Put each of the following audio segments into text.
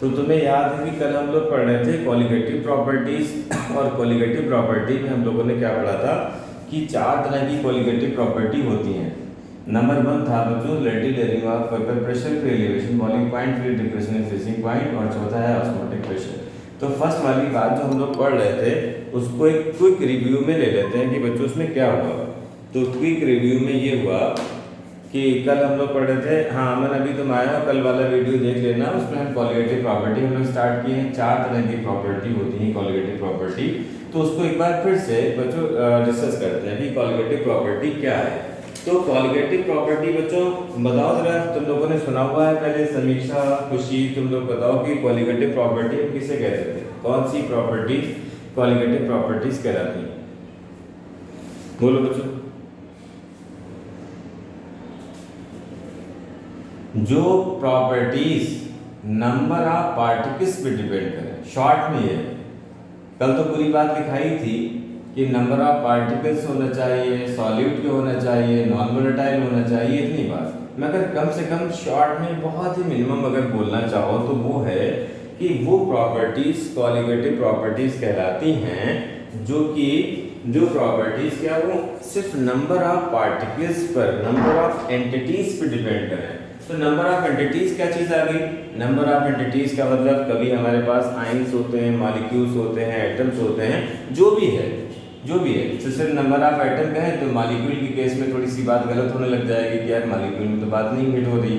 तो तुम्हें याद है कि कल हम लोग पढ़ रहे थे कॉलिगेटिव प्रॉपर्टीज और कॉलिगेटिव प्रॉपर्टी में हम लोगों ने क्या पढ़ा था कि चार तरह की कॉलिगेटिव प्रॉपर्टी होती हैं। नंबर 1 था बच्चों relative layering of vapour pressure, फिर एलिवेशन बॉइलिंग पॉइंट, फिर डिप्रेशन एंड फ्रीजिंग पॉइंट, और चौथा है ऑस्मोटिक प्रेशर। तो फर्स्ट वाली बात जो हम लोग पढ़ रहे थे उसको एक क्विक रिव्यू में ले लेते हैं कि बच्चों उसमें क्या हुआ। तो क्विक रिव्यू में ये हुआ कि कल हम लोग पढ़ रहे थे, हाँ अमन अभी तुम आया हो, कल वाला वीडियो देख लेना, उसमें हम कॉलिगेटिव प्रॉपर्टी हम लोग स्टार्ट किए हैं। चार तरह की प्रॉपर्टी होती है कॉलिगेटिव प्रॉपर्टी, तो उसको एक बार फिर से बच्चों डिस्कस करते हैं कि कॉलिगेटिव प्रॉपर्टी क्या है। तो कॉलिगेटिव प्रॉपर्टी बच्चों बताओ जरा, तुम लोगों ने सुना हुआ है पहले, समीक्षा, खुशी, तुम लोग बताओ कि कॉलिगेटिव प्रॉपर्टी हम किसे कहते थे, कौन सी प्रॉपर्टी कॉलिगेटिव प्रॉपर्टीज कहलाती हैं, बोलो बच्चों। जो प्रॉपर्टीज नंबर ऑफ पार्टिकल्स पे डिपेंड करें, शॉर्ट में ये कल तो पूरी बात दिखाई थी कि नंबर ऑफ पार्टिकल्स होना चाहिए, सॉल्यूट के होना चाहिए, नॉन वोलेटाइल होना चाहिए, इतनी बात। मगर कम से कम शॉर्ट में बहुत ही मिनिमम अगर बोलना चाहो तो वो है कि वो प्रॉपर्टीज कॉलिगेटिव प्रॉपर्टीज कहलाती हैं जो प्रॉपर्टीज क्या वो सिर्फ नंबर ऑफ पार्टिकल्स पर, नंबर ऑफ एंटिटीज पे डिपेंड करें। तो नंबर ऑफ एंटिटीज क्या चीज़ आ गई, नंबर ऑफ एंटिटीज का मतलब कभी हमारे पास आयंस होते हैं, मॉलिक्यूल्स होते हैं, एटम्स होते हैं, जो भी है तो सिर्फ नंबर ऑफ एटम कहें तो मॉलिक्यूल के केस में थोड़ी सी बात गलत होने लग जाएगी कि यार मॉलिक्यूल में तो बात नहीं हिट हो रही।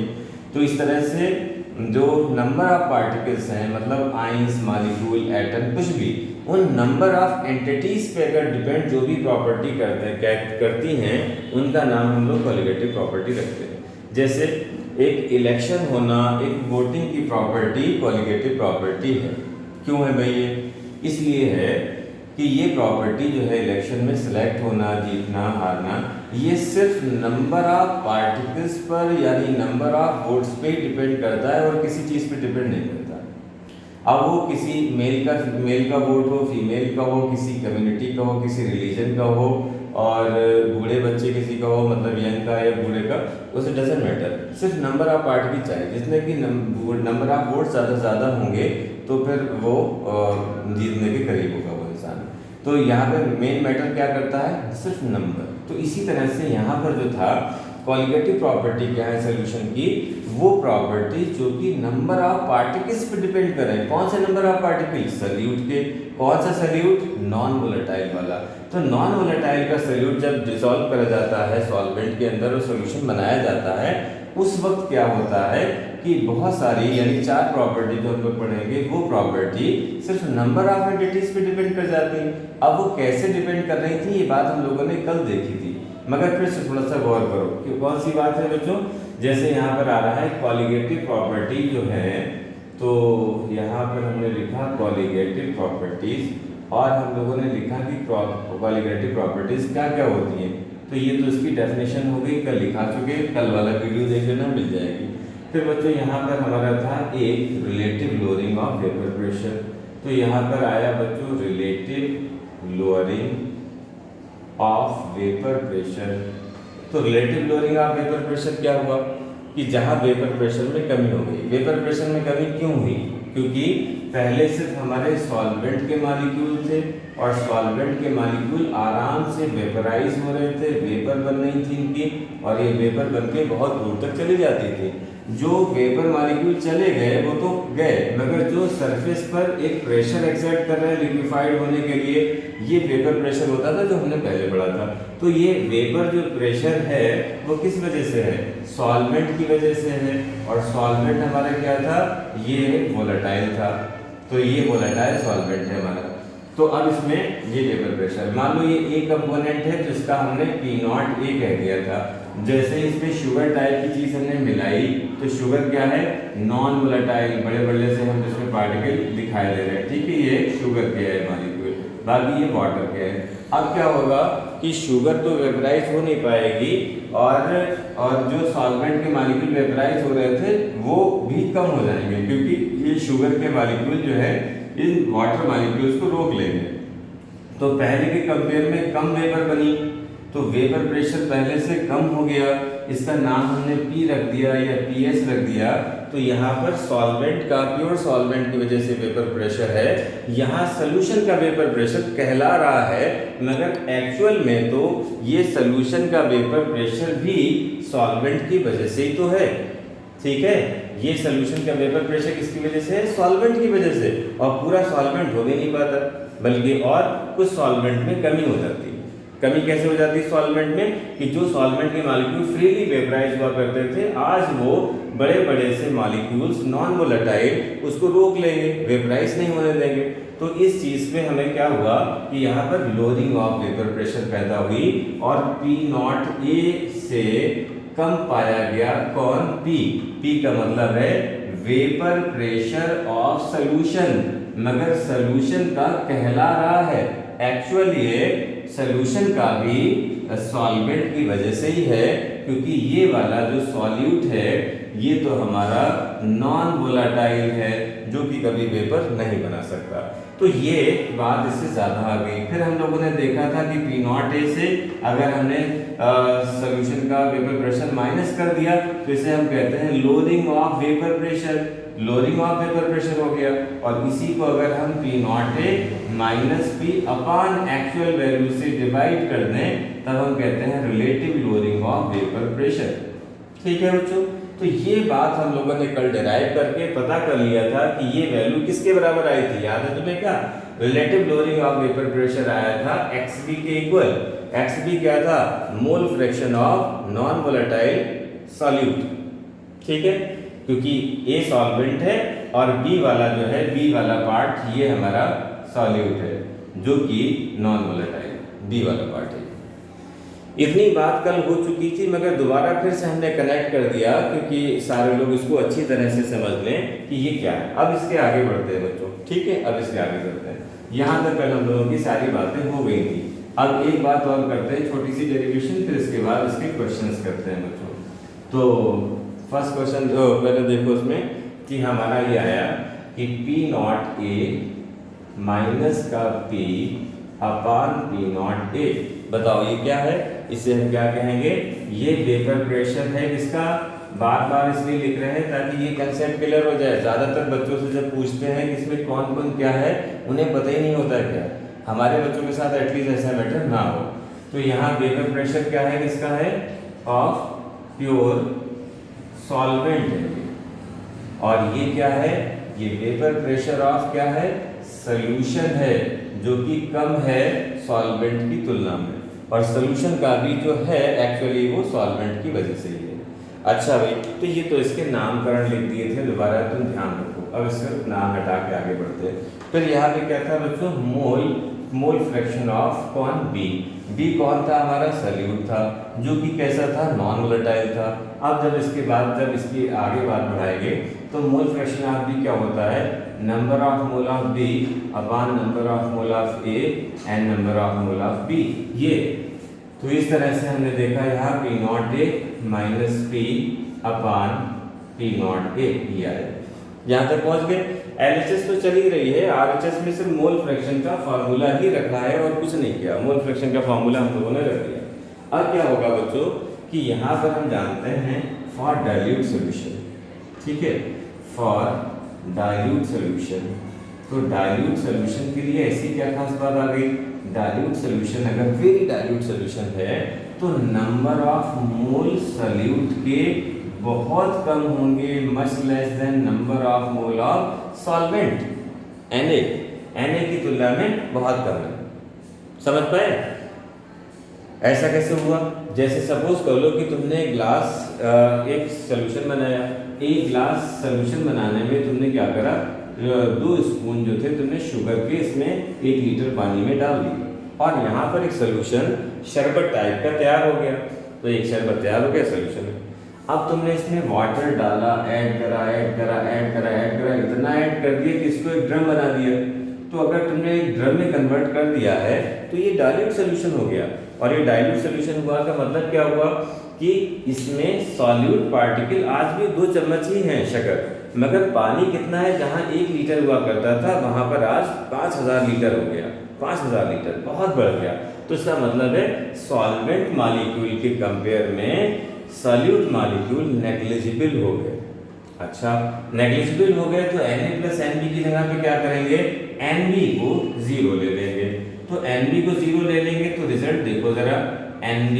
तो इस तरह से जो नंबर ऑफ पार्टिकल्स हैं, मतलब आयंस, मॉलिक्यूल, एटम, कुछ भी, उन नंबर ऑफ एंटिटीज पे अगर डिपेंड जो भी प्रॉपर्टी करती हैं उनका नाम हम लोग कॉलिगेटिव प्रॉपर्टी रखते हैं। जैसे एक इलेक्शन होना, एक वोटिंग की प्रॉपर्टी कॉलिगेटिव प्रॉपर्टी है। क्यों है भाई ये? इसलिए है कि ये प्रॉपर्टी जो है इलेक्शन में सिलेक्ट होना, जीतना, हारना, ये सिर्फ नंबर ऑफ पार्टिकल्स पर यानी नंबर ऑफ वोट्स पे डिपेंड करता है और किसी चीज़ पे डिपेंड नहीं करता। अब वो किसी मेल का वोट हो, फीमेल का हो, किसी कम्युनिटी का हो, किसी रिलीजन का हो, और बूढ़े बच्चे किसी का हो, मतलब यंग का या बूढ़े का, उसे डजेंट मैटर, सिर्फ नंबर ऑफ पार्टिकल चाहिए। जितने की नंबर ऑफ वोट ज़्यादा होंगे तो फिर वो जीतने के करीब होगा वो इंसान। तो यहाँ पे मेन मैटर क्या करता है, सिर्फ नंबर। तो इसी तरह से यहाँ पर जो था कॉलिगेटिव प्रॉपर्टी क्या है सोल्यूशन की, वो प्रॉपर्टी जो कि नंबर ऑफ पार्टिकल्स पे डिपेंड कर रहे हैं। कौन से नंबर ऑफ पार्टिकल? सॉल्यूट के। कौन सा सॉल्यूट? नॉन वोलेटाइल वाला। तो नॉन वोलेटाइल का सॉल्यूट जब डिसॉल्व करा जाता है सॉल्वेंट के अंदर और सॉल्यूशन बनाया जाता है, उस वक्त क्या होता है कि बहुत सारी यानी चार प्रॉपर्टी जो हम लोग पढ़ेंगे, वो प्रॉपर्टी सिर्फ नंबर ऑफ एंटिटीज पे डिपेंड कर जाती हैं। अब वो कैसे डिपेंड कर रही थी ये बात हम लोगों ने कल देखी थी, मगर फिर से थोड़ा सा गौर करो कि कौन सी बात है बच्चों। जैसे यहाँ पर आ रहा है कॉलिगेटिव प्रॉपर्टी जो है, तो यहाँ पर हमने लिखा कॉलिगेटिव प्रॉपर्टीज, और हम लोगों ने लिखा कि कॉलिगेटिव प्रॉपर्टीज क्या क्या होती हैं। तो ये तो इसकी डेफिनेशन हो गई, कल लिखा चुके, कल वाला वीडियो देख लेना, मिल जाएगी। फिर बच्चों यहाँ पर हमारा था एक relative lowering of vapour pressure. तो यहाँ पर आया बच्चों relative lowering of vapour pressure. तो relative lowering of vapour pressure क्या हुआ कि जहाँ वेपर प्रेशर में कमी हो गई। वेपर प्रेशर में कमी क्यों हुई? क्योंकि पहले सिर्फ हमारे सॉल्वेंट के मॉलिक्यूल थे और सॉल्वेंट के मॉलिक्यूल आराम से वेपराइज हो रहे थे, वेपर बन रही थी इनकी, और ये वेपर बन के बहुत दूर तक चली जाती थी। जो वेपर मॉलिक्यूल चले गए वो तो गए, मगर जो सरफेस पर एक प्रेशर एक्सर्ट कर रहे हैं लिक्विफाइड होने के लिए, ये वेपर प्रेशर होता था जो हमने पहले पढ़ा था। तो ये वेपर जो प्रेशर है वो किस वजह से है? सॉल्वेंट की वजह से है, और सॉल्वेंट हमारा क्या था? ये वोलेटाइल था। तो ये वोलेटाइल सॉल्वेंट है हमारा। तो अब इसमें ये वेपर प्रेशर, मान लो ये ए कंपोनेंट है तो इसका हमने P0 A कह दिया था। जैसे इसमें शुगर टाइप की चीज हमने मिलाई तो शुगर क्या है? नॉन वोलेटाइल, बड़े बड़े से हम इसमें पार्टिकल दिखाई दे रहे हैं, ठीक है, ये शुगर के है मॉलिक्यूल, बाकी ये वाटर के है। अब क्या होगा कि शुगर तो वेपराइज हो नहीं पाएगी, और जो सॉल्वेंट के मॉलिक्यूल वेपराइज हो रहे थे वो भी कम हो जाएंगे, क्योंकि ये शुगर के मॉलिक्यूल जो है इन वाटर मॉलिक्यूल्स को रोक लेंगे। तो पहले के कंपेयर में कम वेपर बनी, तो वेपर प्रेशर पहले से कम हो गया, इसका नाम हमने P रख दिया या PS रख दिया। तो यहाँ पर सॉल्वेंट का, प्योर सॉल्वेंट की वजह से वेपर प्रेशर है, यहाँ सोल्यूशन का वेपर प्रेशर कहला रहा है, मगर एक्चुअल में तो ये सोल्यूशन का वेपर प्रेशर भी सॉल्वेंट की वजह से ही तो है। ठीक है, ये सोल्यूशन का वेपर प्रेशर किसकी वजह से है? सॉल्वेंट की वजह से। और पूरा सॉल्वेंट हो भी नहीं पाता, बल्कि और कुछ सॉल्वेंट में कमी हो जाती है। कमी कैसे हो जाती है सॉल्वेंट में? कि जो सॉल्वेंट के मॉलिक्यूल फ्रीली वेपराइज हुआ करते थे, आज वो बड़े बड़े से मॉलिक्यूल्स नॉन वोलेटाइल उसको रोक लेंगे, वेपराइज नहीं होने देंगे। तो इस चीज में हमें क्या हुआ कि यहाँ पर लोअरिंग ऑफ वेपर प्रेशर पैदा हुई और P0 से कम पाया गया। कौन? P। P का मतलब है वेपर प्रेशर ऑफ सोल्यूशन, मगर सोल्यूशन का कहला रहा है। एक्चुअल ये सोल्यूशन का भी सॉल्वेंट की वजह से ही है, क्योंकि ये वाला जो सॉल्यूट है ये तो हमारा नॉन वोलेटाइल है, जो कि कभी वेपर नहीं बना सकता। तो ये बात इससे ज़्यादा आ गई। फिर हम लोगों ने देखा था कि P0 से अगर हमने सोल्यूशन का वेपर प्रेशर माइनस कर दिया तो इसे हम कहते हैं lowering of vapour pressure. Lowering of vapour pressure हो गया। और इसी को अगर हम P0 minus P upon actual value से डिवाइड कर दें, तब हम कहते हैं relative lowering of vapour pressure. ठीक है बच्चों, तो ये बात हम लोगों ने कल डिराइव करके पता कर लिया था कि ये वैल्यू किसके बराबर आई थी। याद है तुम्हें क्या? Relative lowering of vapour pressure आया था XB के इक्वल। XB क्या था? मोल fraction of non volatile solute. ठीक है, क्योंकि A सॉल्वेंट है और B वाला जो है, B वाला पार्ट ये हमारा सॉल्यूट है, जो कि नॉन वोलेटाइल B वाला पार्ट है। इतनी बात कल हो चुकी थी, मगर दोबारा फिर से हमने कनेक्ट कर दिया, क्योंकि सारे लोग इसको अच्छी तरह से समझ लें कि ये क्या है। अब इसके आगे बढ़ते हैं बच्चों। ठीक है, अब इसके आगे बढ़ते हैं। यहाँ तक कल हम लोगों की सारी बातें हो गई थी। अब एक बात और करते हैं, छोटी सी डेरिवेशन, फिर इसके बाद इसके क्वेश्चंस करते हैं बच्चों। तो फर्स्ट क्वेश्चन पहले देखो उसमें कि हमारा ये आया कि P0 माइनस का P अपॉन P0 बताओ ये क्या है? इसे हम क्या कहेंगे? ये वेपर प्रेशर है। किसका? बार बार इसलिए लिख रहे हैं ताकि ये कंसेप्ट क्लियर हो जाए। ज़्यादातर बच्चों से जब पूछते हैं कि इसमें कौन कौन क्या है, उन्हें पता ही नहीं होता है क्या। हमारे बच्चों के साथ एटलीस्ट ऐसा मैटर ना हो। तो यहाँ वेपर प्रेशर क्या है? किसका है? ऑफ प्योर सॉल्वेंट है। और ये क्या है? ये वेपर प्रेशर ऑफ क्या है? सोल्यूशन है, जो कि कम है सॉल्वेंट की तुलना में। और सोल्यूशन का भी जो है एक्चुअली वो सॉल्वेंट की वजह से ही है। अच्छा भाई, तो ये तो इसके नामकरण लिख दिए थे, दोबारा तुम ध्यान रखो। अब इसका नाम हटा के आगे बढ़ते हैं। फिर यहाँ पे क्या था बच्चों? मोल फ्रैक्शन ऑफ कौन? B कौन था? हमारा सोल्यूट था, जो कि कैसा था? नॉन वोलेटाइल था। अब जब इसके बाद जब इसकी आगे बात बढ़ाएंगे तो मोल फ्रैक्शन ऑफ B क्या होता है? Number of mole of B upon number of mole of A and number of mole of B। ये तो इस तरह से हमने देखा यहाँ P0 minus P upon P0 ये आया। यहाँ तक पहुँच गए। LHS तो चल ही रही है, RHS में सिर्फ मोल फ्रैक्शन का फार्मूला ही रखा है और कुछ नहीं किया। मोल फ्रैक्शन का फार्मूला हम लोगों ने रख दिया। अब क्या होगा बच्चों कि यहाँ पर हम जानते हैं फॉर डाइल्यूट सोल्यूशन। ठीक है, फॉर डाइल्यूट सोल्यूशन। तो डाइल्यूट सोल्यूशन के लिए ऐसी क्या खास बात आ गई? डाइल्यूट सोल्यूशन अगर वेरी डाइल्यूट सोल्यूशन है तो नंबर ऑफ मोल सोल्यूट के बहुत कम होंगे, much less than number of mole of solvent. Na की तुलना में बहुत कम है। समझ पाए? ऐसा कैसे हुआ? जैसे सपोज कर लो कि तुमने एक सोल्यूशन बनाया। एक ग्लास सोल्यूशन बनाने में तुमने क्या करा? 2 स्पून जो थे तुमने शुगर के इसमें 1 लीटर पानी में डाल दिए, और यहाँ पर एक सोल्यूशन शरबत टाइप का तैयार हो गया। तो एक शरबत तैयार हो गया सोल्यूशन में। अब तुमने इसमें वाटर डाला, ऐड करा, इतना ऐड कर दिया कि इसको एक ड्रम बना दिया। तो अगर तुमने एक ड्रम में कन्वर्ट कर दिया है तो ये डाइल्यूट सोल्यूशन हो गया। और ये डाइल्यूट सोल्यूशन हुआ का मतलब क्या हुआ कि इसमें सॉल्यूट पार्टिकल आज भी 2 चम्मच ही हैं शक्कर, मगर पानी कितना है? जहाँ 1 लीटर हुआ करता था वहाँ पर आज 5000 लीटर हो गया। 5000 लीटर बहुत बढ़ गया। तो इसका मतलब है सॉल्वेंट मॉलिक्यूल के कंपेयर में सॉल्यूट मॉलिक्यूल नेग्लिजिबल हो गए। अच्छा, नेग्लिजिबल हो गए तो Na प्लस Nb की जगह पे क्या करेंगे, Nb को 0 ले लेंगे। तो Nb को 0 ले लेंगे तो रिजल्ट देखो जरा, Nb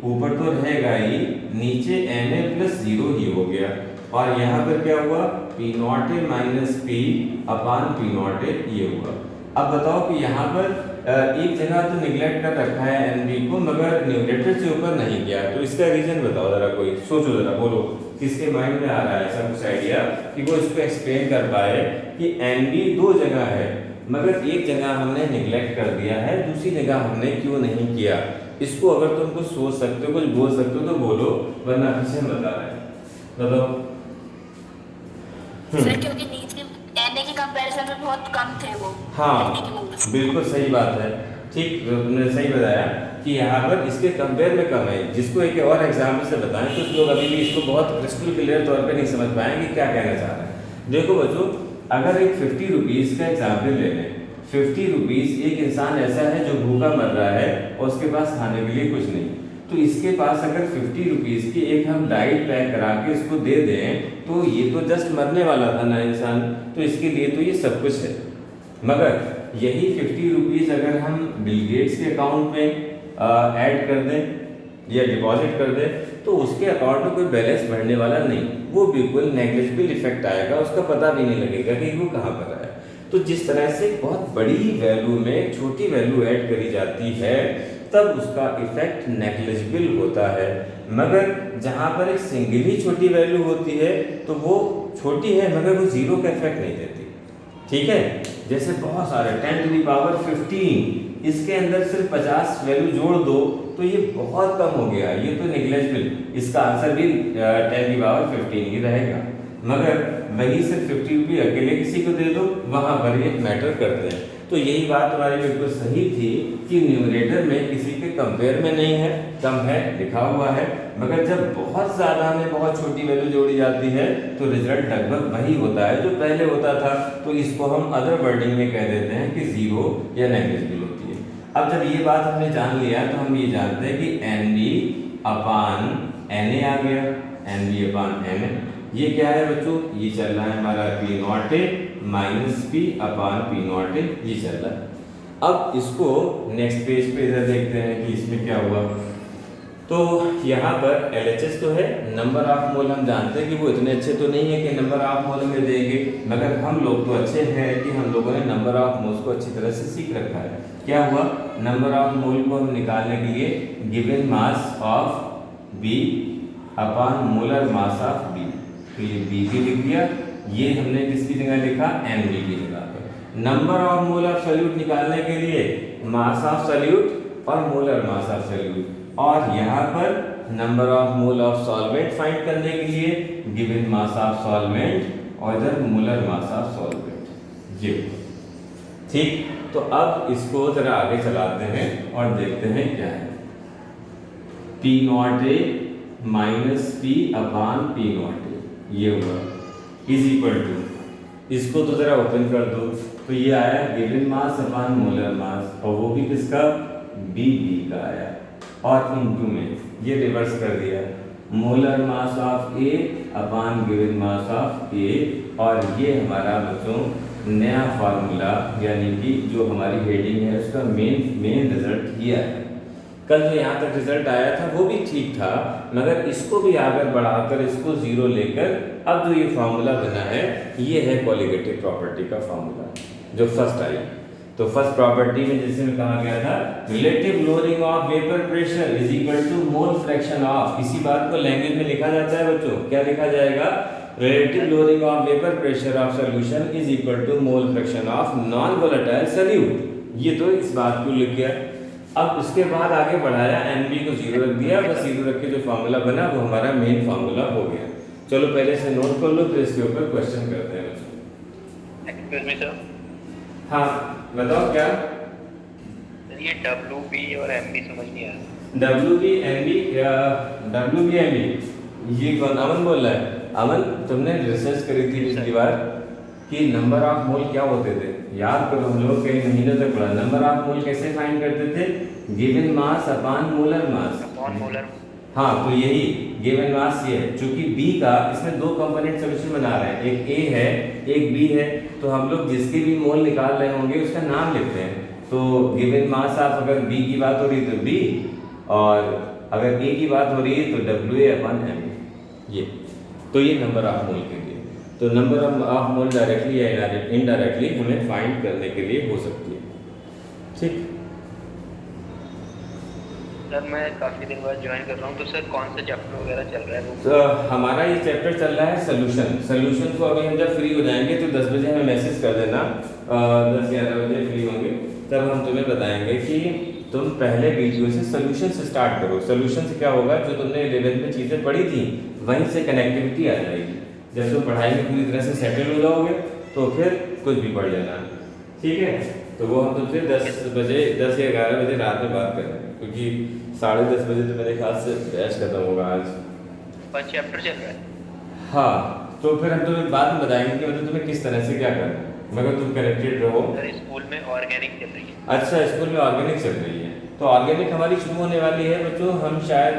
ऊपर तो रहेगा ही, नीचे Na प्लस 0 ही हो गया। और यहाँ पर क्या हुआ, P not a minus P upon P not a ये हुआ। अब बताओ कि यहाँ पर एक जगह तो निगलेक्ट कर रखा है Nb को, मगर न्यूमरेटर से ऊपर नहीं किया, तो इसका रीजन बताओ जरा, कोई सोचो जरा, बोलो किसके माइंड में आ रहा है ऐसा कुछ आइडिया कि वो इसको एक्सप्लेन कर पाए कि Nb दो जगह है मगर एक जगह हमने निगलेक्ट कर दिया है, दूसरी जगह हमने क्यों नहीं किया। इसको अगर तुम कुछ सोच सकते हो, कुछ बोल सकते हो तो बोलो, वरना पीछे हम बता रहे हैं, बताओ। सर क्योंकि नीचे Na के कंपैरिजन में बहुत कम थे वो। हाँ बिल्कुल सही बात है, ठीक तुमने सही बताया कि यहाँ पर इसके कंपेयर में कम है। जिसको एक और एग्जाम्पल से बताएं, कुछ लोग अभी भी इसको बहुत क्रिस्टल क्लियर तौर पे नहीं समझ पाएंगे क्या कहना चाह रहे हैं। देखो बच्चों, अगर एक 50 रुपीज़ का एग्जाम्पल ले लें, 50 रुपीज़, एक इंसान ऐसा है जो भूखा मर रहा है और उसके पास खाने के लिए कुछ नहीं, तो इसके पास अगर 50 रुपीज़ की एक हम डाइट पैक करा के इसको दे दें तो ये तो जस्ट मरने वाला था ना इंसान, तो इसके लिए तो ये सब कुछ है। मगर यही 50 रुपीज़ अगर हम बिल गेट्स के अकाउंट में ऐड कर दें या डिपॉजिट कर दें तो उसके अकाउंट में कोई बैलेंस बढ़ने वाला नहीं, वो बिल्कुल नेग्लिजिबल इफेक्ट आएगा, उसका पता भी नहीं लगेगा कि वो कहाँ पर है। तो जिस तरह से बहुत बड़ी वैल्यू में छोटी वैल्यू ऐड करी जाती है तब उसका इफेक्ट नेग्लिजिबल होता है, मगर जहाँ पर एक सिंगल ही छोटी वैल्यू होती है तो वो छोटी है मगर वो जीरो का इफेक्ट नहीं देती। ठीक है, जैसे बहुत सारे 10 टू द पावर 15, इसके अंदर सिर्फ 50 वैल्यू जोड़ दो तो ये बहुत कम हो गया, ये तो नेग्लिजिबल, इसका आंसर भी 10 की पावर 15 ही रहेगा। मगर वही सिर्फ 50 रुपये अकेले किसी को दे दो, वहाँ पर ये मैटर करते हैं। तो यही बात हमारी बिल्कुल सही थी कि न्यूमरेटर में किसी के कंपेयर में नहीं है, कम है लिखा हुआ है, मगर जब बहुत ज़्यादा में बहुत छोटी वैल्यू जोड़ी जाती है तो रिजल्ट लगभग वही होता है जो पहले होता था। तो इसको हम अदर वर्डिंग में कह देते हैं कि जीरो या नेग्लिजिबल होती है। अब जब ये बात हमने जान लिया तो हम ये जानते हैं कि Nb अपान Na आ गया, Nb अपान Na, ये क्या है बच्चों, ये चल रहा है हमारा P not a minus P upon P not a, ये चल रहा है। अब इसको नेक्स्ट पेज पे इधर देखते हैं कि इसमें क्या हुआ। तो यहाँ पर LHS तो है, नंबर ऑफ मोल हम जानते हैं कि वो इतने अच्छे तो नहीं है कि नंबर ऑफ मोल में देंगे, मगर हम लोग तो अच्छे हैं कि हम लोगों ने नंबर ऑफ मोल्स को अच्छी तरह से सीख रखा है। क्या हुआ, नंबर ऑफ मोल को हम निकालने के लिए given mass of B upon molar mass of B, तो ये B भी लिख दिया, ये हमने किसकी जगह लिखा, Nb की जगह पर। Number of mole of solute निकालने के लिए मास ऑफ सॉल्यूट और मोलर मास ऑफ सॉल्यूट, और यहाँ पर number of mole of solvent find करने के लिए गिवन मास ऑफ सॉल्वेंट और इधर मोलर मास ऑफ सॉल्वेंट, ये ठीक। तो अब इसको जरा आगे चलाते हैं और देखते हैं क्या है। P not a minus P upon P not a, ये हुआ इज इक्वल टू, इसको तो जरा ओपन कर दो, तो ये आया गिवन मास अपान मोलर मास, और वो भी किसका, B का आया, और इनटू में ये रिवर्स कर दिया, molar mass of A upon given mass of A, और ये हमारा बच्चों नया फार्मूला यानी कि जो हमारी हेडिंग है उसका मेन रिजल्ट ये है। कल जो यहाँ तक रिजल्ट आया था वो भी ठीक था, मगर इसको भी आगे बढ़ाकर इसको जीरो लेकर अब जो ये फार्मूला बना है ये है कोलिगेटिव प्रॉपर्टी का फार्मूला जो फर्स्ट आई। तो फर्स्ट प्रॉपर्टी में जैसे में कहा गया था relative lowering of vapour pressure is equal to mole fraction of, इसी बात को लैंग्वेज में लिखा जाता है बच्चों, क्या लिखा जाएगा, relative lowering of vapour pressure of solution is equal to mole fraction of non volatile solute. ये तो इस बात को लिख गया। अब उसके बाद आगे बढ़ाया, Nb को जीरो रख दिया, बस जीरो रख के जो फार्मूला बना वो हमारा मेन फार्मूला हो गया। चलो पहले से नोट कर लो फिर इसके ऊपर क्वेश्चन करते हैं बच्चों। एक्सक्यूज मी सर, हाँ बताओ क्या, ये WB और MB समझ नहीं आया। WB MB ये कौन, अमन बोल रहा है। अमन तुमने रिसर्च करी थी पिछली बार कि नंबर ऑफ मोल क्या होते थे, याद करो, हम लोग कई महीनों तक पढ़ा। नंबर ऑफ मोल कैसे फाइंड करते थे, गिवन मास अपान मोलर मास, अपॉन मोलर। हाँ तो यही गिवन मास ये है, चूंकि बी का इसमें दो कंपोनेंट सोल्यूशन बना रहे हैं, एक ए है एक बी है, तो हम लोग जिसके भी मोल निकाल रहे होंगे उसका नाम लिखते हैं। तो गिवन मास ऑफ अगर बी की बात हो रही है तो बी, और अगर ए की बात हो रही है तो WA/m। ये तो ये नंबर ऑफ मोल के लिए, तो नंबर ऑफ मोल डायरेक्टली या इनडायरेक्टली हमें फाइंड करने के लिए हो सकती है। ठीक सर मैं काफ़ी दिन बाद ज्वाइन कर रहा हूँ, तो सर कौन सा चैप्टर वगैरह चल रहा है वो? तो हमारा ये चैप्टर चल रहा है सोल्यूशन को अभी हम जब फ्री हो जाएंगे तो 10 बजे हमें मैसेज कर देना, 10-11 बजे फ्री होंगे तब हम तुम्हें बताएंगे कि तुम पहले वीडियो से सोल्यूशन से स्टार्ट करो। सोल्यूशन से क्या होगा, जो तुमने 11th में चीज़ें पढ़ी थी वहीं से कनेक्टिविटी आ जाएगी। जब तुम पढ़ाई में पूरी तरह से सेटल हो जाओगे तो फिर कुछ भी पढ़ लेना, ठीक है। तो वो हम तुमसे 10 बजे 10 या 11 बजे रात में बात करेंगे, क्योंकि 10:30 बजे तो मेरे ख्याल से बैच खत्म होगा आज। 5 चैप्टर चल रहा है? हाँ तो फिर हम तुम्हें बाद में बताएंगे कि मतलब तुम्हें किस तरह से क्या करना है, मगर तुम कनेक्टेड रहो। सर स्कूल में ऑर्गेनिक चल रही है। अच्छा स्कूल में ऑर्गेनिक चल रही है, तो ऑर्गेनिक हमारी शुरू होने वाली है बच्चों। हम शायद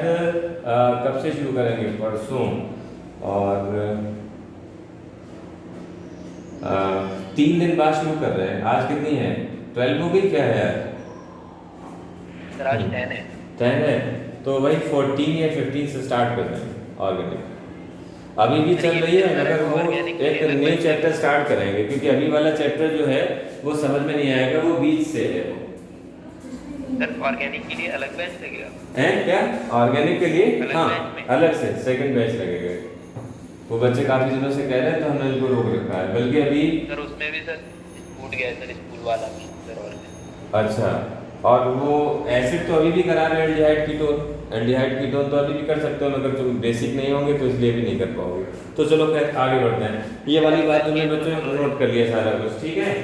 कब से शुरू करेंगे, परसों, और 3 दिन बाद शुरू कर रहे हैं। आज कितनी है, 12 हो गई क्या है यार? सर आज 10 है। 10 है, तो वही 14 या 15 से स्टार्ट कर रहे हैं ऑर्गेनिक। अभी भी चल रही है, मगर वो एक न्यू चैप्टर स्टार्ट करेंगे, क्योंकि अभी वाला चैप्टर जो है वो समझ में नहीं आएगा, वो बीच से है। सर ऑर्गेनिक के लिए अलग बैच लगेगा? हैं क्या ऑर्गेनिक के लिए? अलग हाँ बैच में? अलग से सेकंड बैच लगेगा। वो बच्चे काफी दिनों से कह रहे हैं तो हमने उनको रोक रखा है, बल्कि अभी सर उसमें भी सर छूट गया है सर, स्कूल वाला भी सर। और अच्छा, और वो एसिड तो अभी भी करा रहे हैं, एल्डिहाइड कीटोन तो अभी भी कर सकते हो, मगर तुम बेसिक नहीं होंगे तो इसलिए भी नहीं कर पाओगे। तो चलो खैर आगे बढ़ते हैं। ये वाली बात तुमने बच्चों नोट कर लिया सारा कुछ, ठीक है,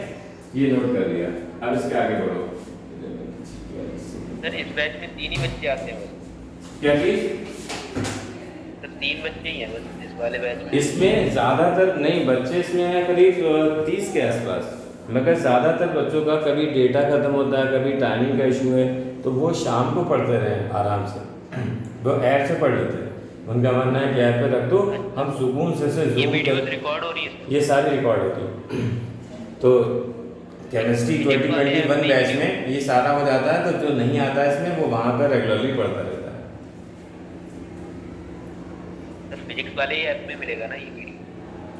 ये नोट कर लिया। अब इसके आगे बढ़ो। सर इस बैच में 3 ही बच्चे आते हैं बस? क्या चीज? सर 3 बच्चे ही हैं बस इस वाले बैच में? इसमें ज्यादातर नहीं बच्चे, इसमें है करीब 30 के आसपास, मगर ज़्यादातर बच्चों का कभी डेटा ख़त्म होता है, कभी टाइमिंग का इशू है, तो वो शाम को पढ़ते रहे आराम से, वो ऐप से पढ़ लेते हैं। उनका मानना है कि ऐप पे रख दो, हम सुकून से ये वीडियोस रिकॉर्ड हो रही है? ये सारी रिकॉर्ड होती है। तो केमिस्ट्री 2021 बैच में ये सारा हो जाता है, तो जो नहीं आता है इसमें वो वहाँ पर रेगुलरली पढ़ता रहता है। सर फिजिक्स वाले ही ऐप में मिलेगा ना ये वीडियो?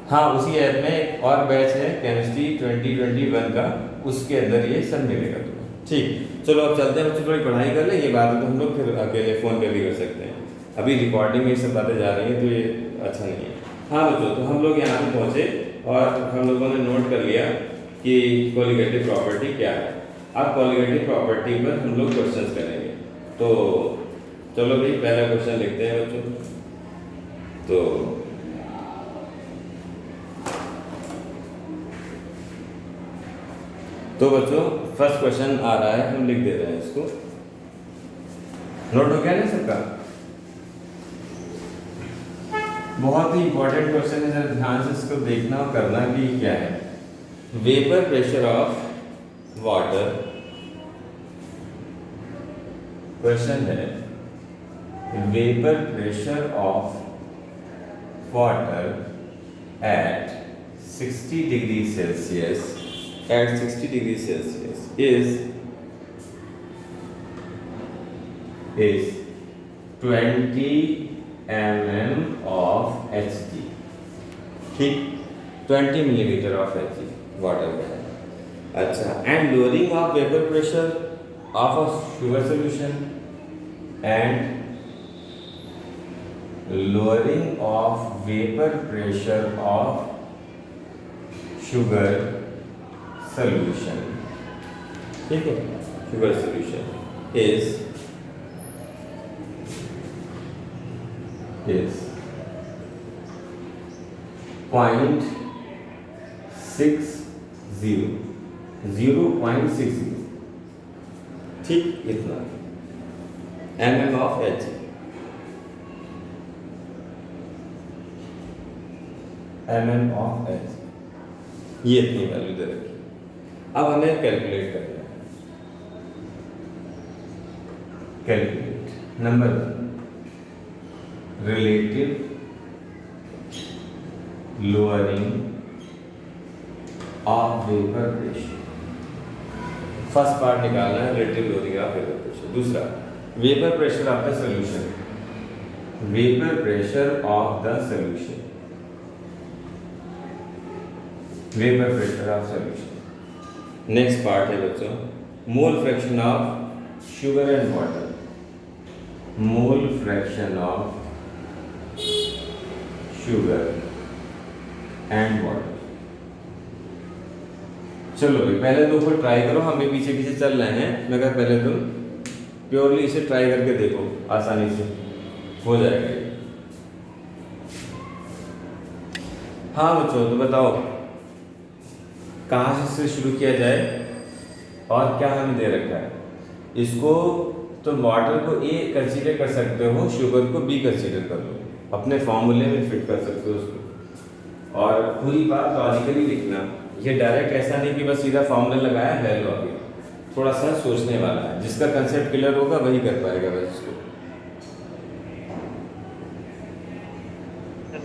हाँ उसी ऐप में एक और बैच है केमिस्ट्री 2021 का, उसके अंदर ये सब मिलेगा तुम्हें। ठीक, चलो अब चलते हैं बच्चों, थोड़ी पढ़ाई कर ले, ये बात तो हम लोग फिर अकेले फ़ोन पे भी कर सकते हैं। अभी रिकॉर्डिंग में ये सब बातें जा रही हैं तो ये अच्छा नहीं है। हाँ बच्चों, तो हम लोग यहाँ पे पहुँचे और हम लोगों ने नोट कर लिया कि कोलिगेटिव प्रॉपर्टी क्या है। अब कोलिगेटिव प्रॉपर्टी पर हम लोग क्वेश्चन करेंगे। तो चलो भाई पहला क्वेश्चन लिखते हैं बच्चों। तो बच्चों फर्स्ट क्वेश्चन आ रहा है, हम लिख दे रहे हैं इसको। नोट हो गया ना सबका? बहुत ही इंपॉर्टेंट क्वेश्चन है, जरा ध्यान से इसको देखना और करना कि क्या है। Vapour pressure of water, question है vapour pressure of water at 60 degree Celsius at 60 degrees Celsius is 20 mm of Hg। ठीक, 20 मिलीमीटर ऑफ Hg वाटर का है। अच्छा, and lowering of vapour pressure of a sugar solution and lowering of vapour pressure of sugar solution, ठीक है, sugar solution is 0.60, ठीक, इतना mm of Hg, mm of Hg, ये इतनी वैल्यू दे रखी। अब हमें कैलकुलेट करना है। Calculate number 1 relative lowering of vapour pressure. First part निकालना है, relative lowering of vapour pressure. दूसरा, vapour pressure of the solution, vapour pressure of the solution, vapour pressure of solution. Next part है बच्चों, mole fraction of sugar and water, mole fraction of sugar and water. चलो भाई पहले दो को try करो, हम भी पीछे पीछे चल रहे हैं, मगर पहले तुम प्योरली इसे ट्राई करके देखो, आसानी से हो जाएगा ये। हाँ बच्चों, तो बताओ कहाँ से शुरू किया जाए और क्या हमें दे रखा है। इसको तुम वाटर को ए कंसीडर कर सकते हो, शुगर को बी कंसीडर कर लो, अपने फॉर्मूले में फिट कर सकते हो उसको, और पूरी बात लॉजिकली लिखना। ये डायरेक्ट ऐसा नहीं कि बस सीधा फॉर्मूला लगाया वैल्यू आ गया, थोड़ा सा सोचने वाला है। जिसका कंसेप्ट क्लियर होगा वही कर पाएगा बस इसको।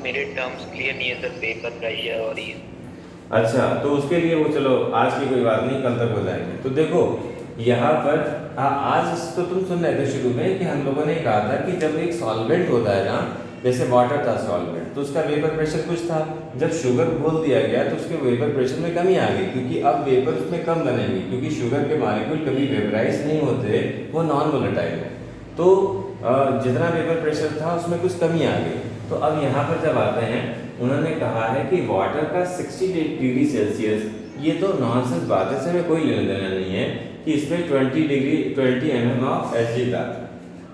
मेरे टर्म्स क्लियर नहीं है सर, वेपर प्रेशर और ये। अच्छा, तो उसके लिए वो चलो आज की कोई बात नहीं, कल तक हो जाएंगे। तो देखो यहाँ पर आज तो तुम सुन रहे थे शुरू में कि हम लोगों ने कहा था कि जब एक सॉल्वेंट होता है ना, जैसे वाटर था सॉल्वेंट, तो उसका वेपर प्रेशर कुछ था। जब शुगर घोल दिया गया तो उसके वेपर प्रेशर में कमी आ गई, क्योंकि अब वेपर उसमें कम बनेंगे, क्योंकि शुगर के मॉलिक्यूल कभी वेपराइज नहीं होते, वो नॉन वोलेटाइल है। तो जितना वेपर प्रेशर था उसमें कुछ कमी आ गई। तो अब यहाँ पर जब आते हैं, उन्होंने कहा है कि वाटर का 60 डिग्री सेल्सियस, ये तो नॉनसेंस बात है, इसमें कोई लेना देना नहीं है कि इसमें 20 mm ऑफ Hg था।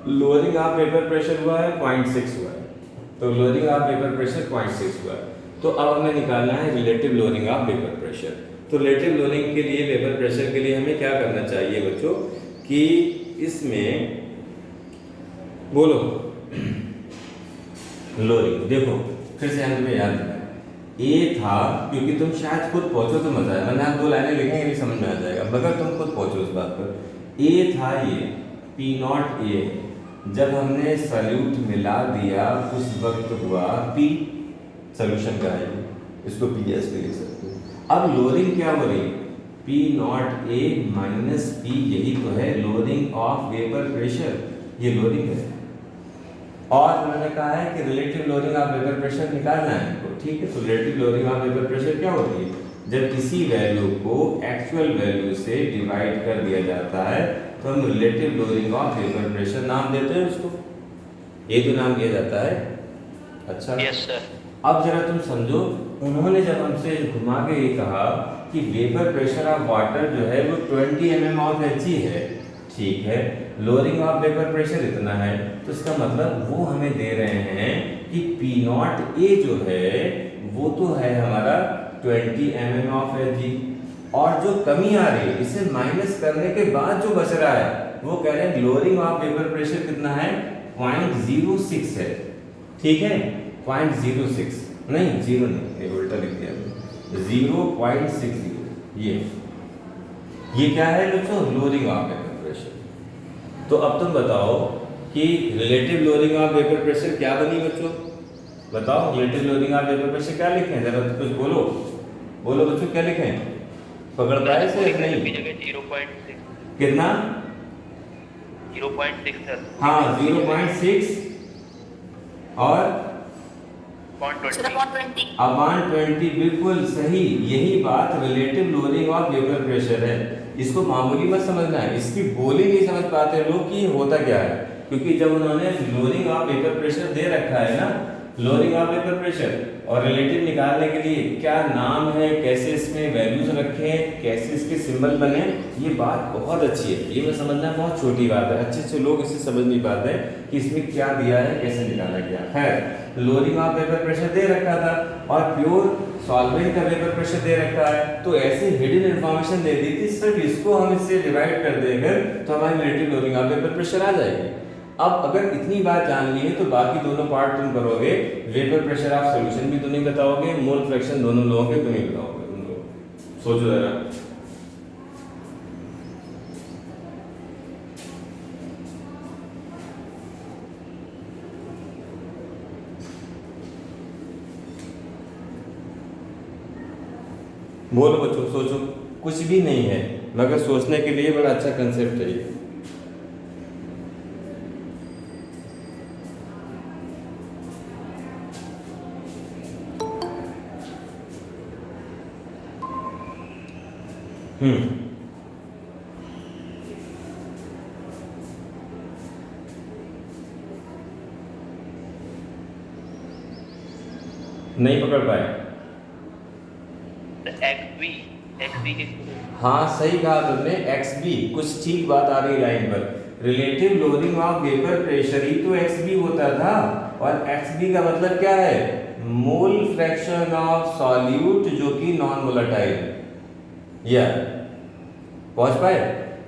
लोअरिंग ऑफ वेपर प्रेशर हुआ है 0.6 हुआ है, तो लोअरिंग ऑफ वेपर प्रेशर 0.6 हुआ है। तो अब हमें निकालना है relative lowering of vapour pressure. तो रिलेटिव लोअरिंग के लिए, वेपर प्रेशर के लिए हमें क्या करना चाहिए बच्चों कि इसमें बोलो लोअरिंग, देखो फिर से हम तुम्हें याद दिलाएं। ए था, क्योंकि तुम शायद खुद पहुंचो तो मजा है, मैंने आप दो लाइनें लिखेंगे भी समझ में आ जाएगा, मगर तुम खुद पहुंचो उस बात पर। ए था ये P0 A, जब हमने सॉल्यूट मिला दिया उस वक्त हुआ P, सोल्यूशन का है, इसको PS पे लिख सकते हो। अब लोअरिंग क्या हो रही है, P0 A माइनस P, यही तो है लोअरिंग ऑफ वेपर प्रेशर, ये लोअरिंग है। और उन्होंने कहा है कि relative lowering of vapour pressure निकालना है इनको, ठीक है। तो relative lowering of vapour pressure क्या होती है, जब किसी वैल्यू को एक्चुअल वैल्यू से डिवाइड कर दिया जाता है तो हम relative lowering of vapour pressure नाम देते हैं उसको, ये तो नाम दिया जाता है। अच्छा यस सर। अब जरा तुम समझो, उन्होंने जब हमसे घुमा के ये कहा कि वेपर प्रेशर ऑफ वाटर जो है वो 20 mm ऑफ Hg है, ठीक है, लोअरिंग ऑफ वेपर प्रेशर इतना है, तो इसका मतलब वो हमें दे रहे हैं कि P0 A जो है वो तो है हमारा 20 mm ऑफ Hg, और जो कमी आ रही है इसे माइनस करने के बाद जो बच रहा है वो कह रहे हैं लोअरिंग ऑफ वेपर प्रेशर कितना है, 0.06 है, ठीक है, 0.06 नहीं, जीरो नहीं, ये उल्टा लिख दिया 0.60। ये क्या है बच्चों, लोअरिंग ऑफ वेपर प्रेशर। तो अब तुम बताओ कि relative lowering of vapour pressure क्या बनी बच्चों, बताओ relative lowering of vapour pressure क्या लिखें, जरा कुछ बोलो, बोलो बच्चों क्या लिखें, पकड़ पाए से नहीं, 0.6 कितना, 0.6 सर। हाँ 0.6 और 0.20 अपॉन 20, बिल्कुल सही, यही बात relative lowering of vapour pressure है। इसको मामूली मत समझना है, इसकी बोली नहीं समझ पाते लोग कि होता क्या है, क्योंकि जब उन्होंने लोअरिंग ऑफ वेपर प्रेशर दे रखा है ना, लोअरिंग ऑफ वेपर प्रेशर, और रिलेटिव निकालने के लिए क्या नाम है, कैसे इसमें वैल्यूज रखें, कैसे इसके सिंबल बने, ये बात बहुत अच्छी है, ये मैं समझना बहुत छोटी बात है, अच्छे से लोग इसे समझ नहीं पाते हैं कि इसमें क्या दिया है, कैसे निकाला गया है। लोअरिंग ऑफ वेपर प्रेशर दे रखा था और प्योर सॉल्वेंट का वेपर प्रेशर दे रखा है, तो ऐसे हिडन इन्फॉर्मेशन दे दी थी, सिर्फ इसको हम इससे डिवाइड कर देंगे तो हमारी relative lowering of vapour pressure आ जाएगी। अब अगर इतनी बात जान ली है तो बाकी दोनों पार्ट तुम करोगे, वेपर प्रेशर ऑफ सॉल्यूशन भी तुम नहीं बताओगे, मोल फ्रैक्शन दोनों लोगों के तुम नहीं बताओगे, तुम लोग सोचो जरा। बोलो बच्चों, सोचो। कुछ भी नहीं है, मगर सोचने के लिए बड़ा अच्छा कंसेप्ट है ये। नहीं पकड़ पाए? XB के हाँ सही कहा तुमने, XB। कुछ ठीक बात आ रही लाइन पर। Relative lowering of vapour pressure ही तो XB होता था, और XB का मतलब क्या है? मोल फ्रैक्शन ऑफ सॉल्यूट जो कि नॉन वोलेटाइल। या पहुंच पाए?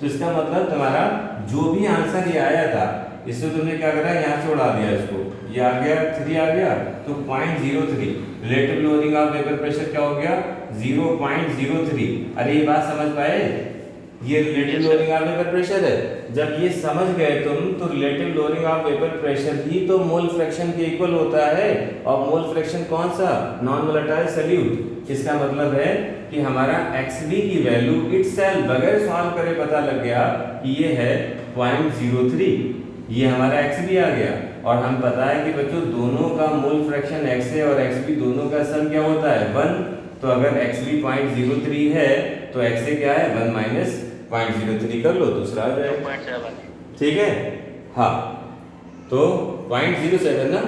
तो इसका मतलब तुम्हारा जो भी आंसर ये आया था, इससे तुमने क्या करा, यहाँ से उड़ा दिया इसको, ये आ गया 3 आ गया, तो 0.03 relative lowering of vapour pressure क्या हो गया? 0.03। अरे ये बात समझ पाए? ये relative lowering of vapour pressure है। जब ये समझ गए तुम, तो relative lowering of vapour pressure ही तो मोल फ्रैक्शन के इक्वल होता है। और मोल फ्रैक्शन कौन सा? Non volatile solute. इसका मतलब है कि हमारा XB की वैल्यू इटसेल्फ बगैर सॉल्व करे पता लग गया कि ये है 0.03। ये हमारा XB आ गया। और हम पता है कि बच्चों दोनों का मोल फ्रैक्शन XA और XB दोनों का सम क्या होता है? 1। तो अगर XB 0.03 है तो XA क्या है? 1 माइनस 0.03 कर लो, दूसरा आ जाएगा। 2.7। ठीक है, हाँ। तो 0.07 ना?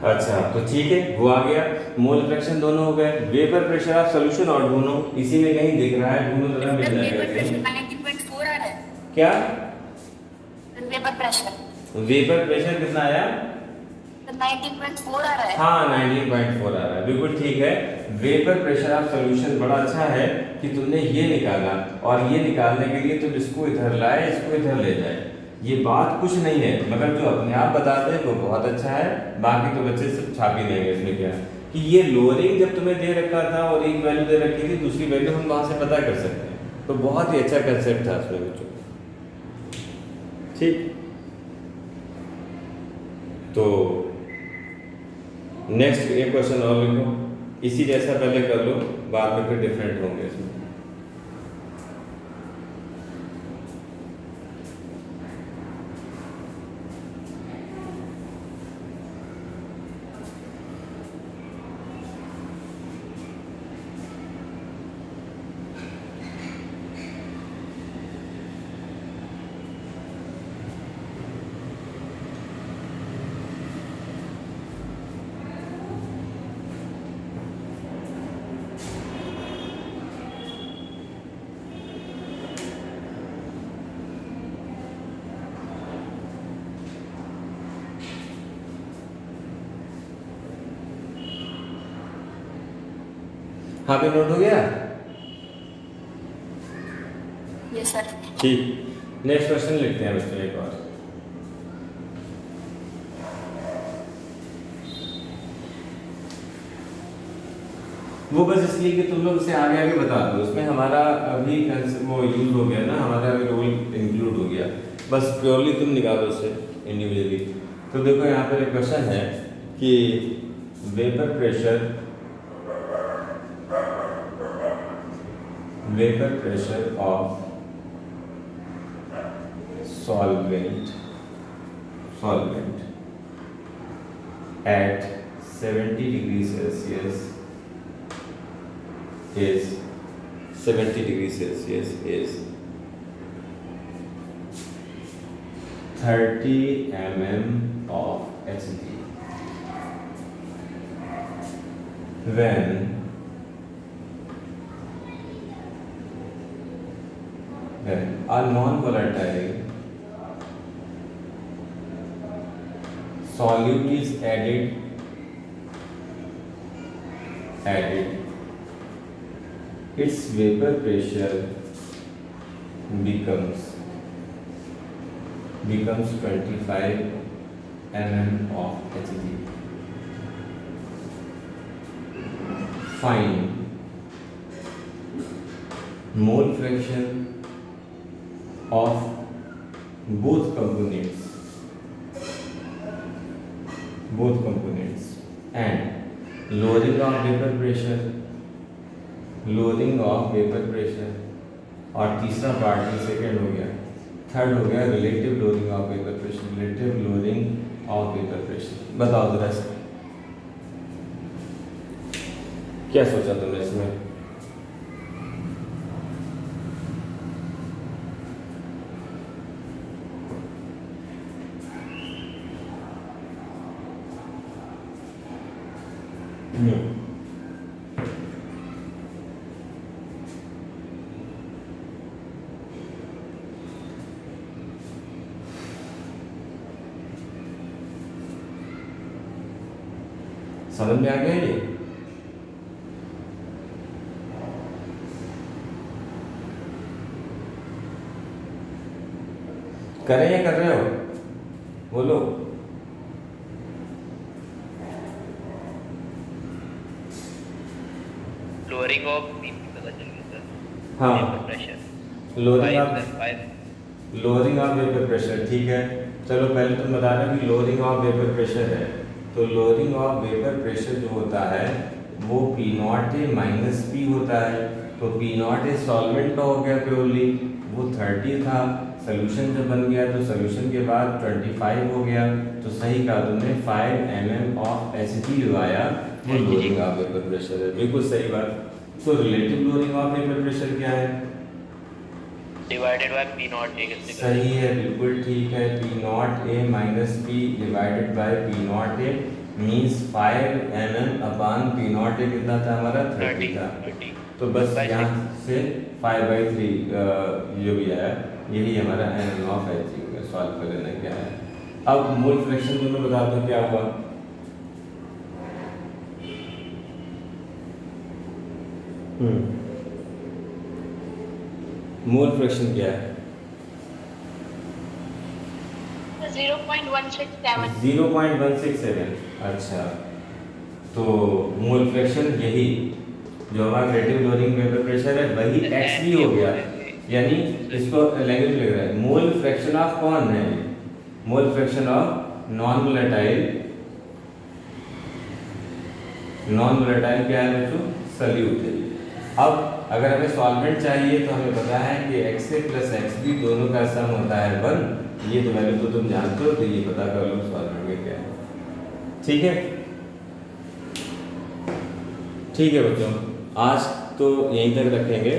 अच्छा, तो ठीक है, वो आ गया। मोल फ्रैक्शन दोनों हो गए। वेपर प्रेशर ऑफ सॉल्यूशन और ढूंढो, इसी में कहीं दिख रहा है, ढूंढो जरा, मिल जाएगा कहीं। 19.4 आ रहा है। क्या? वेपर प्रेशर वेपर प्रेशर कितना आया? 19.4 आ रहा है। हाँ 19.4 आ रहा है, बिल्कुल ठीक है। वेपर प्रेशर ऑफ सॉल्यूशन बड़ा अच्छा है कि तुमने ये निकाला, और ये निकालने के लिए तुम इसको इधर लाए, इसको इधर ले जाए। ये बात कुछ नहीं है, मगर जो अपने आप बताते हैं वो बहुत अच्छा है। बाकी तो बच्चे सब छाप ही देंगे। इसमें क्या है कि ये लोअरिंग जब तुम्हें दे रखा था और एक वैल्यू दे रखी थी, दूसरी वैल्यू हम वहां से पता कर सकते हैं। तो बहुत ही अच्छा कंसेप्ट था उसमें बच्चों। ठीक, तो नेक्स्ट एक क्वेश्चन और लिखो, इसी जैसा पहले कर लो, बाद में फिर डिफरेंट होंगे इसमें। हाँ पे नोट हो गया? Yes sir. ठीक, नेक्स्ट क्वेश्चन लिखते हैं बच्चों एक और। वो बस इसलिए कि तुम लोग इसे आगे आगे बता दो, उसमें हमारा अभी वो यूज हो गया ना, हमारा अभी रोल इंक्लूड हो गया। बस प्योरली तुम निकालो उसे इंडिविजुअली। तो देखो यहाँ पर एक क्वेश्चन है कि vapour pressure of solvent at 70 degrees Celsius is 70 degrees Celsius is 30 mm of Hg when a non-volatile solute is added, its vapor pressure becomes 25 mm of Hg. Find mole fraction of both components and lowering of vapour pressure, lowering of vapour pressure, और तीसरा part ये second हो गया। Third हो गया relative lowering of vapour pressure, relative lowering of vapour pressure. बताओ जरा इसमें क्या सोचा तुमने इसमें? समझ में आ गया ये? करें या कर रहे हो? बोलो। लोअरिंग ऑफ बीपी पता चल गया सर। हाँ, pressure lowering of vapour pressure, ठीक है। चलो पहले तुम बता रहे हो कि लोअरिंग ऑफ वेपर प्रेशर है, तो लोअरिंग ऑफ वेपर प्रेशर जो होता है वो P not a minus P होता है। तो पी नॉट ए सॉल्वेंट का हो गया प्योरली, वो 30 था। सोल्यूशन जब बन गया तो सोल्यूशन के बाद 25 हो गया। तो सही कहा तुमने, 5 mm ऑफ एसिटी जो आया वो लोअरिंग ऑफ वेपर प्रेशर है। बिल्कुल सही बात। तो relative lowering of vapour pressure क्या है? Divided by P not a. सही है, बिल्कुल ठीक है। P not a minus P divided by P not a means 5 mm upon P not a कितना था हमारा? 30 था। तो बस यहाँ से 5/3 जो भी आया यही हमारा एन ऑफ एच हो गया। सॉल्व कर लेना क्या है। अब मोल फ्रैक्शन दोनों बता दो क्या हुआ। मोल फ्रैक्शन क्या है? 0.167। 0.167। अच्छा, तो मोल फ्रैक्शन यही जो हमारा रिलेटिव लोअरिंग वेपर प्रेशर है वही एक्स भी हो गया। यानी इसको लैंग्वेज लग रहा है मोल फ्रैक्शन ऑफ कौन है? मोल fraction of non volatile. Non volatile क्या है बच्चों? सल्यूट है। अब अगर हमें सॉल्वेंट चाहिए तो हमें पता है कि XA प्लस XB दोनों का सम होता है 1। ये तो वैल्यू तो तुम जानते हो, तो ये पता कर लो सॉल्वेंट में क्या है। ठीक है, ठीक है बच्चों, आज तो यहीं तक रखेंगे।